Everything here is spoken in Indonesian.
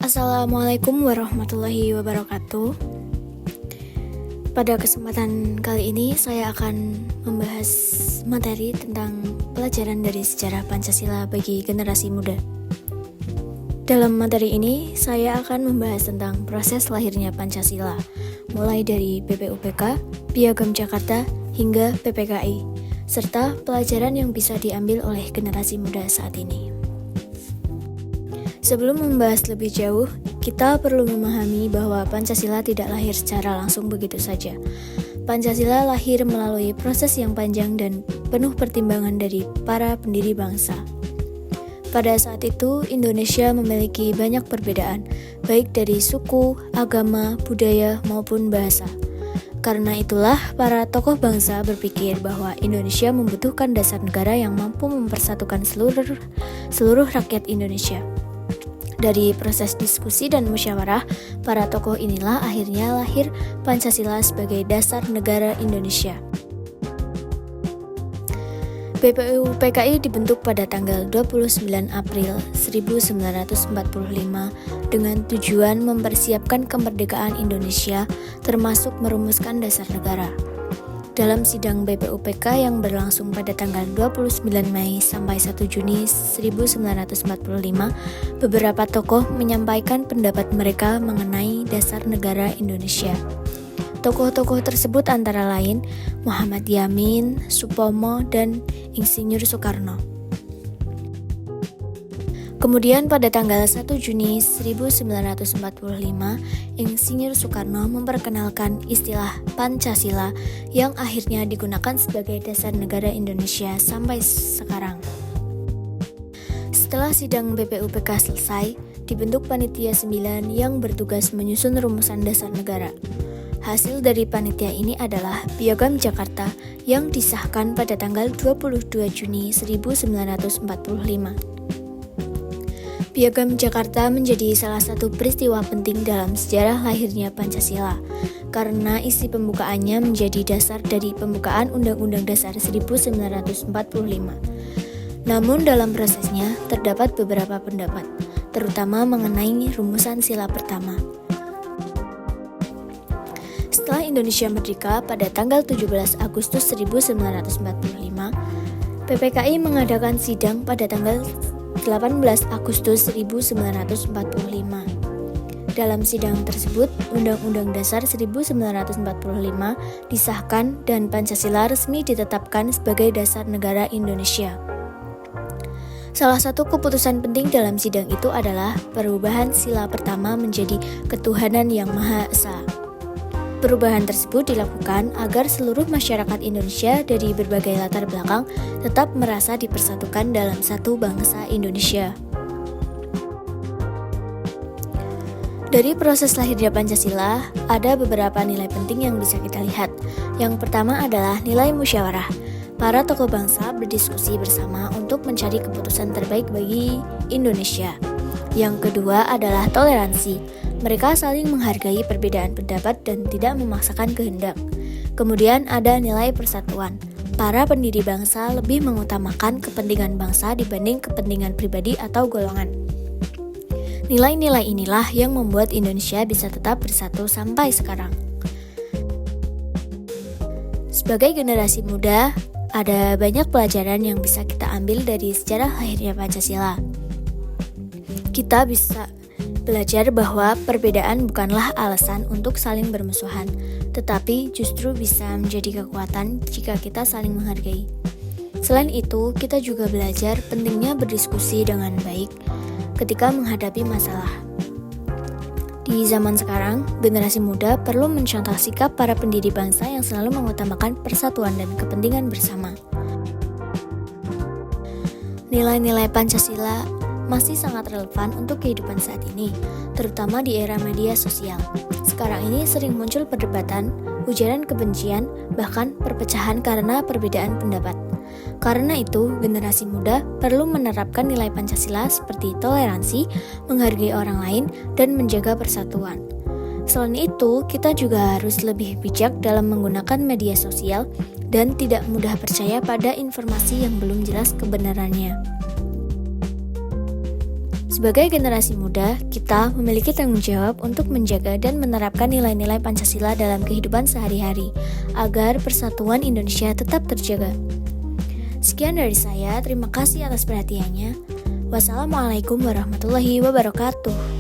Assalamualaikum warahmatullahi wabarakatuh. Pada kesempatan kali ini saya akan membahas materi tentang pelajaran dari sejarah Pancasila bagi generasi muda. Dalam materi ini saya akan membahas tentang proses lahirnya Pancasila, mulai dari BPUPK, Piagam Jakarta, hingga PPKI, serta pelajaran yang bisa diambil oleh generasi muda saat ini. Sebelum membahas lebih jauh, kita perlu memahami bahwa Pancasila tidak lahir secara langsung begitu saja. Pancasila lahir melalui proses yang panjang dan penuh pertimbangan dari para pendiri bangsa. Pada saat itu, Indonesia memiliki banyak perbedaan, baik dari suku, agama, budaya, maupun bahasa. Karena itulah, para tokoh bangsa berpikir bahwa Indonesia membutuhkan dasar negara yang mampu mempersatukan seluruh rakyat Indonesia. Dari proses diskusi dan musyawarah, para tokoh inilah akhirnya lahir Pancasila sebagai dasar negara Indonesia. BPUPKI dibentuk pada tanggal 29 April 1945 dengan tujuan mempersiapkan kemerdekaan Indonesia, termasuk merumuskan dasar negara. Dalam sidang BPUPK yang berlangsung pada tanggal 29 Mei sampai 1 Juni 1945, beberapa tokoh menyampaikan pendapat mereka mengenai dasar negara Indonesia. Tokoh-tokoh tersebut antara lain Muhammad Yamin, Supomo, dan Insinyur Soekarno. Kemudian pada tanggal 1 Juni 1945, Insinyur Soekarno memperkenalkan istilah Pancasila yang akhirnya digunakan sebagai dasar negara Indonesia sampai sekarang. Setelah sidang BPUPK selesai, dibentuk Panitia 9 yang bertugas menyusun rumusan dasar negara. Hasil dari panitia ini adalah Piagam Jakarta yang disahkan pada tanggal 22 Juni 1945. Piagam Jakarta menjadi salah satu peristiwa penting dalam sejarah lahirnya Pancasila, karena isi pembukaannya menjadi dasar dari pembukaan Undang-Undang Dasar 1945. Namun dalam prosesnya terdapat beberapa pendapat, terutama mengenai rumusan sila pertama. Setelah Indonesia merdeka pada tanggal 17 Agustus 1945, PPKI mengadakan sidang pada tanggal 18 Agustus 1945. Dalam sidang tersebut, Undang-Undang Dasar 1945 disahkan dan Pancasila resmi ditetapkan sebagai dasar negara Indonesia. Salah satu keputusan penting dalam sidang itu adalah perubahan sila pertama menjadi Ketuhanan Yang Maha Esa. Perubahan tersebut dilakukan agar seluruh masyarakat Indonesia dari berbagai latar belakang tetap merasa dipersatukan dalam satu bangsa Indonesia. Dari proses lahirnya Pancasila, ada beberapa nilai penting yang bisa kita lihat. Yang pertama adalah nilai musyawarah. Para tokoh bangsa berdiskusi bersama untuk mencari keputusan terbaik bagi Indonesia. Yang kedua adalah toleransi. Mereka saling menghargai perbedaan pendapat dan tidak memaksakan kehendak. Kemudian ada nilai persatuan. Para pendiri bangsa lebih mengutamakan kepentingan bangsa dibanding kepentingan pribadi atau golongan. Nilai-nilai inilah yang membuat Indonesia bisa tetap bersatu sampai sekarang. Sebagai generasi muda, ada banyak pelajaran yang bisa kita ambil dari sejarah lahirnya Pancasila. Kita bisa belajar bahwa perbedaan bukanlah alasan untuk saling bermusuhan, tetapi justru bisa menjadi kekuatan jika kita saling menghargai. Selain itu, kita juga belajar pentingnya berdiskusi dengan baik ketika menghadapi masalah. Di zaman sekarang, generasi muda perlu mencontoh sikap para pendiri bangsa yang selalu mengutamakan persatuan dan kepentingan bersama. Nilai-nilai Pancasila masih sangat relevan untuk kehidupan saat ini, terutama di era media sosial. Sekarang ini sering muncul perdebatan, ujaran kebencian, bahkan perpecahan karena perbedaan pendapat. Karena itu, generasi muda perlu menerapkan nilai Pancasila seperti toleransi, menghargai orang lain, dan menjaga persatuan. Selain itu, kita juga harus lebih bijak dalam menggunakan media sosial dan tidak mudah percaya pada informasi yang belum jelas kebenarannya. Sebagai generasi muda, kita memiliki tanggung jawab untuk menjaga dan menerapkan nilai-nilai Pancasila dalam kehidupan sehari-hari, agar persatuan Indonesia tetap terjaga. Sekian dari saya, terima kasih atas perhatiannya. Wassalamualaikum warahmatullahi wabarakatuh.